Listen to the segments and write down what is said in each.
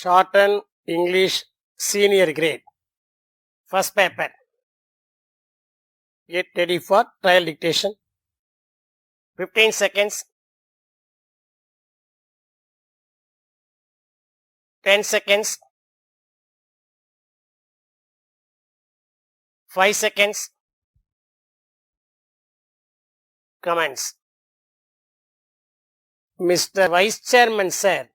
Shorten English Senior Grade. First paper. Get ready for trial dictation. 15 seconds. 10 seconds. 5 seconds. Comments. Mr. Vice Chairman, sir,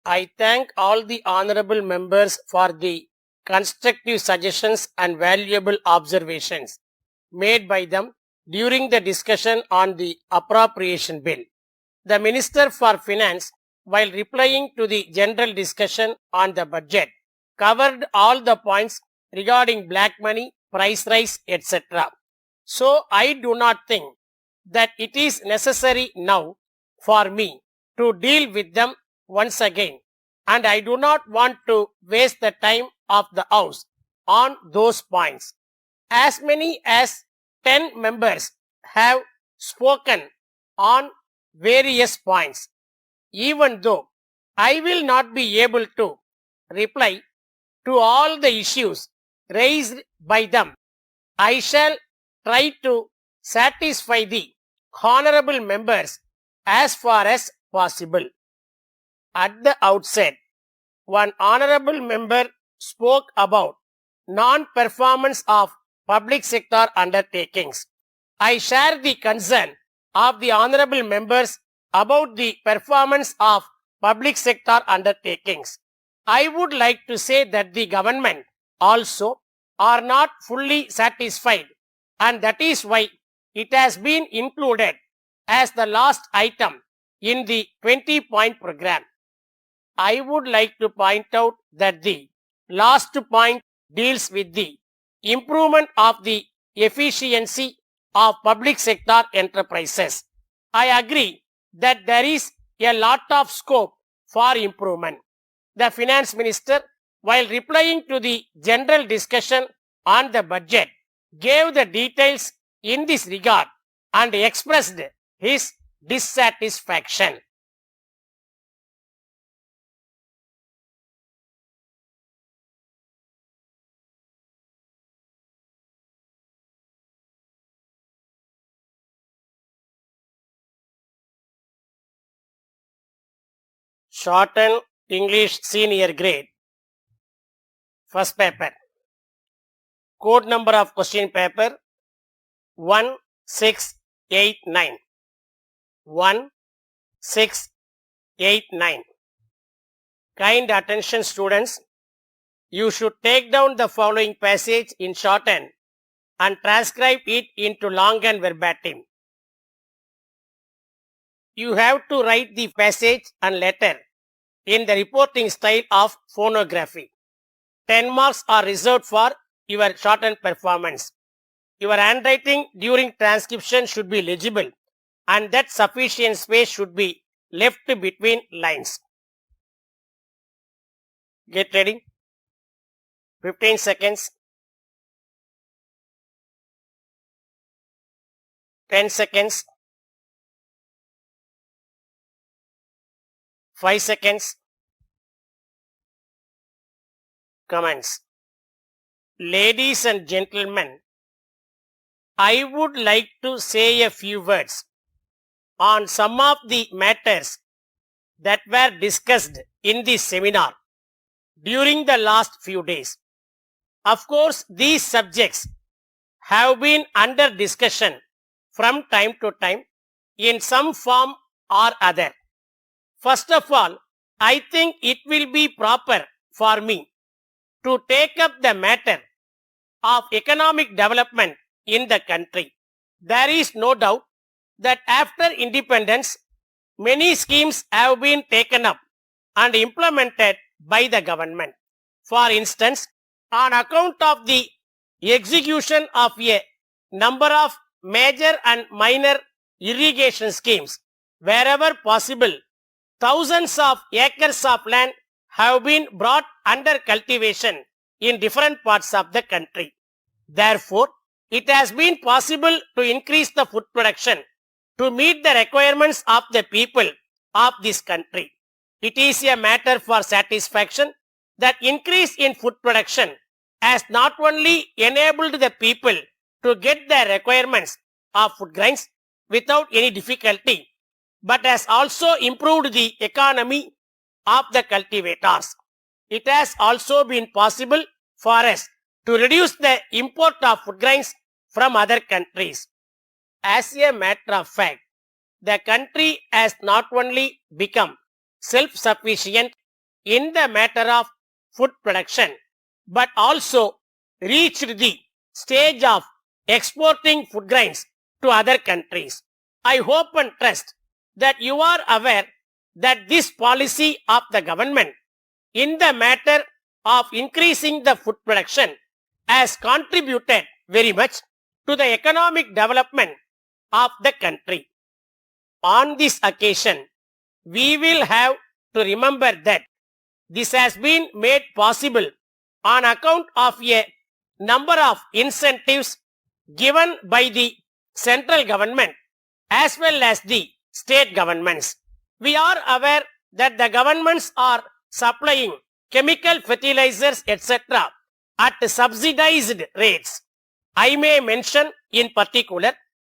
I thank all the honorable members for the constructive suggestions and valuable observations made by them during the discussion on the appropriation bill. The Minister for Finance, while replying to the general discussion on the budget, covered all the points regarding black money, price rise, etc. So I do not think that it is necessary now for me to deal with them once again, and I do not want to waste the time of the House on those points. As many as 10 members have spoken on various points. Even though I will not be able to reply to all the issues raised by them, I shall try to satisfy the honorable members as far as possible. At the outset, one honorable member spoke about non-performance of public sector undertakings. I share the concern of the honorable members about the performance of public sector undertakings. I would like to say that the government also are not fully satisfied, and that is why it has been included as the last item in the 20-point program. I would like to point out that the last point deals with the improvement of the efficiency of public sector enterprises. I agree that there is a lot of scope for improvement. The Finance Minister, while replying to the general discussion on the budget, gave the details in this regard and expressed his dissatisfaction. Shorten English Senior Grade. First paper. Code number of question paper 1689. 1689. Kind attention, students. You should take down the following passage in shorthand and transcribe it into long and verbatim. You have to write the passage and letter in the reporting style of phonography. 10 marks are reserved for your shortened performance. Your handwriting during transcription should be legible, and that sufficient space should be left between lines. Get ready. 15 seconds. 10 seconds. 5 seconds. Comments. Ladies and gentlemen, I would like to say a few words on some of the matters that were discussed in this seminar during the last few days. Of course, these subjects have been under discussion from time to time in some form or other. First of all, I think it will be proper for me to take up the matter of economic development in the country. There is no doubt that after independence, many schemes have been taken up and implemented by the government. For instance, on account of the execution of a number of major and minor irrigation schemes, wherever possible, thousands of acres of land have been brought under cultivation in different parts of the country. Therefore, it has been possible to increase the food production to meet the requirements of the people of this country. It is a matter for satisfaction that increase in food production has not only enabled the people to get their requirements of food grains without any difficulty, but has also improved the economy of the cultivators. It has also been possible for us to reduce the import of food grains from other countries. As a matter of fact, the country has not only become self-sufficient in the matter of food production, but also reached the stage of exporting food grains to other countries. I hope and trust that you are aware that this policy of the government in the matter of increasing the food production has contributed very much to the economic development of the country. On this occasion, we will have to remember that this has been made possible on account of a number of incentives given by the central government as well as the state governments. We are aware that the governments are supplying chemical fertilizers etc. at subsidized rates. I may mention in particular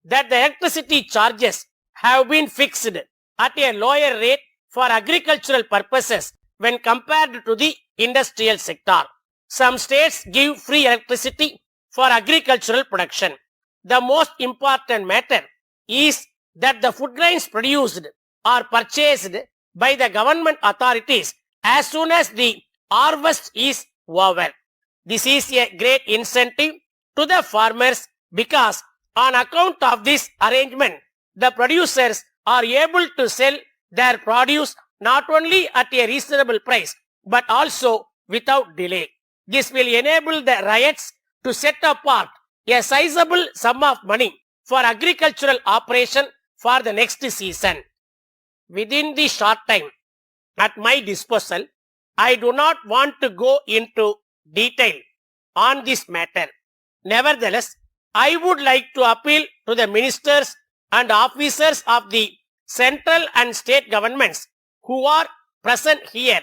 that the electricity charges have been fixed at a lower rate for agricultural purposes when compared to the industrial sector. Some states give free electricity for agricultural production. The most important matter is that the food grains produced are purchased by the government authorities as soon as the harvest is over. This is a great incentive to the farmers because on account of this arrangement, the producers are able to sell their produce not only at a reasonable price but also without delay. This will enable the ryots to set apart a sizable sum of money for agricultural operation for the next season. Within the short time at my disposal, I do not want to go into detail on this matter. Nevertheless, I would like to appeal to the ministers and officers of the central and state governments who are present here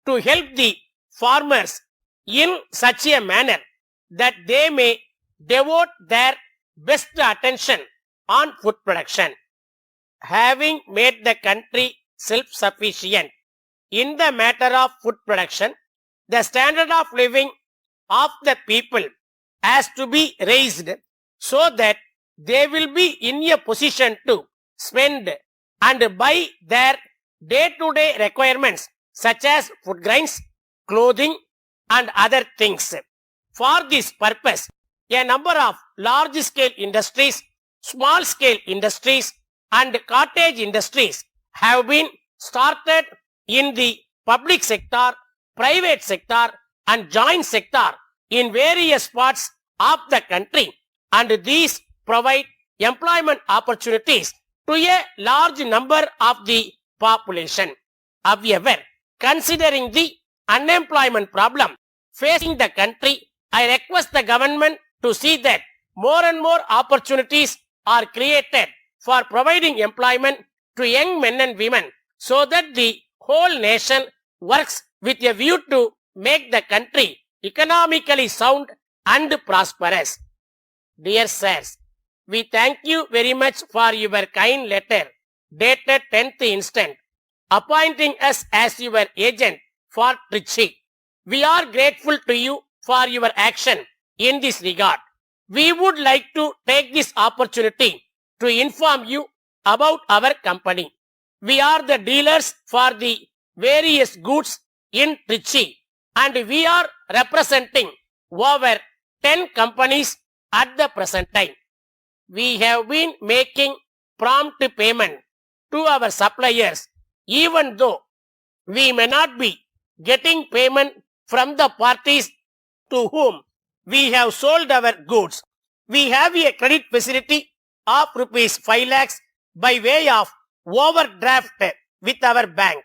to help the farmers in such a manner that they may devote their best attention on food production. Having made the country self-sufficient in the matter of food production, the standard of living of the people has to be raised so that they will be in a position to spend and buy their day-to-day requirements such as food grains, clothing and other things. For this purpose, a number of large-scale industries, small-scale industries and cottage industries have been started in the public sector, private sector and joint sector in various parts of the country, and these provide employment opportunities to a large number of the population. However, considering the unemployment problem facing the country, I request the government to see that more and more opportunities are created for providing employment to young men and women so that the whole nation works with a view to make the country economically sound and prosperous. Dear sirs, we thank you very much for your kind letter dated 10th instant, appointing us as your agent for Trichy. We are grateful to you for your action in this regard. We would like to take this opportunity to inform you about our company. We are the dealers for the various goods in Trichy and we are representing over 10 companies at the present time. We have been making prompt payment to our suppliers even though we may not be getting payment from the parties to whom we have sold our goods. We have a credit facility of rupees 5 lakhs by way of overdraft with our bank.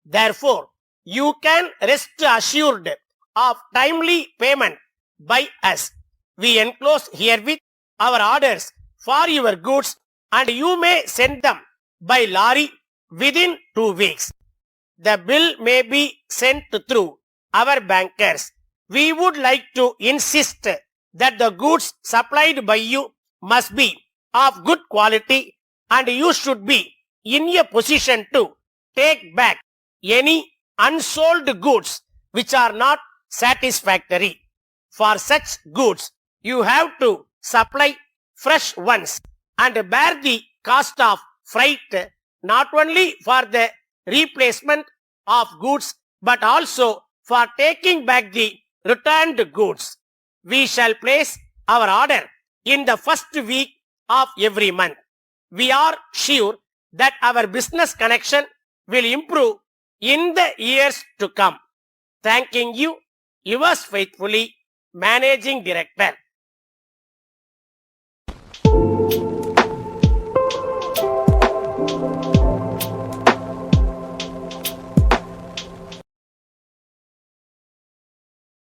Therefore, you can rest assured of timely payment by us. We enclose herewith our orders for your goods and you may send them by lorry within 2 weeks. the bill may be sent through our bankers. We would like to insist that the goods supplied by you must be of good quality and you should be in a position to take back any unsold goods which are not satisfactory. For such goods, you have to supply fresh ones and bear the cost of freight not only for the replacement of goods but also for taking back the returned goods. We shall place our order in the first week of every month. We are sure that our business connection will improve in the years to come. Thanking you, yours faithfully, Managing Director.